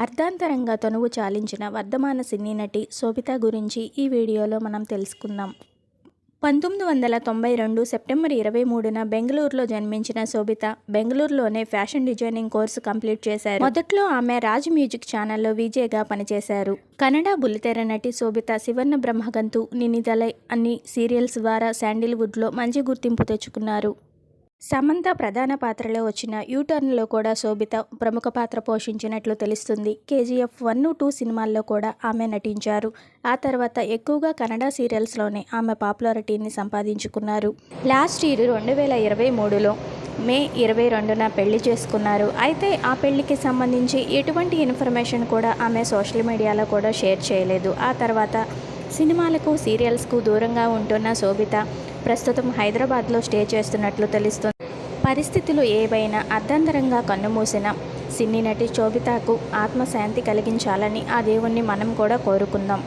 అర్ధాంతరంగా తనువు చాలించిన వర్ధమాన సినీ నటి శోభిత గురించి ఈ వీడియోలో మనం తెలుసుకుందాం. 1992 సెప్టెంబర్ 23న బెంగళూరులో జన్మించిన శోభిత బెంగళూరులోనే ఫ్యాషన్ డిజైనింగ్ కోర్సు కంప్లీట్ చేశారు. మొదట్లో ఆమె రాజ్ మ్యూజిక్ ఛానల్లో విజేగా పనిచేశారు. కన్నడ బుల్లితెర నటి శోభిత శివర్ణ బ్రహ్మగంతు, నినిదలై అన్ని సీరియల్స్ ద్వారా శాండిల్వుడ్లో మంచి గుర్తింపు తెచ్చుకున్నారు. సమంత ప్రధాన పాత్రలో వచ్చిన యూటర్న్లో కూడా శోభిత ప్రముఖ పాత్ర పోషించినట్లు తెలుస్తుంది. KGF 1, 2 సినిమాల్లో కూడా ఆమె నటించారు. ఆ తర్వాత ఎక్కువగా కన్నడ సీరియల్స్లోనే ఆమె పాపులారిటీని సంపాదించుకున్నారు. లాస్ట్ ఇయర్ 2023లో మే 22న పెళ్లి చేసుకున్నారు. అయితే ఆ పెళ్లికి సంబంధించి ఎటువంటి ఇన్ఫర్మేషన్ కూడా ఆమె సోషల్ మీడియాలో కూడా షేర్ చేయలేదు. ఆ తర్వాత సినిమాలకు సీరియల్స్కు దూరంగా ఉంటున్న శోభిత ప్రస్తుతం హైదరాబాద్లో స్టే చేస్తున్నట్లు తెలుస్తుంది. పరిస్థితులు ఏవైనా అర్ధాంతరంగా కన్నుమూసిన సినీ నటి శోభితకు ఆత్మశాంతి కలిగించాలని ఆ దేవుణ్ణి మనం కూడా కోరుకుందాం.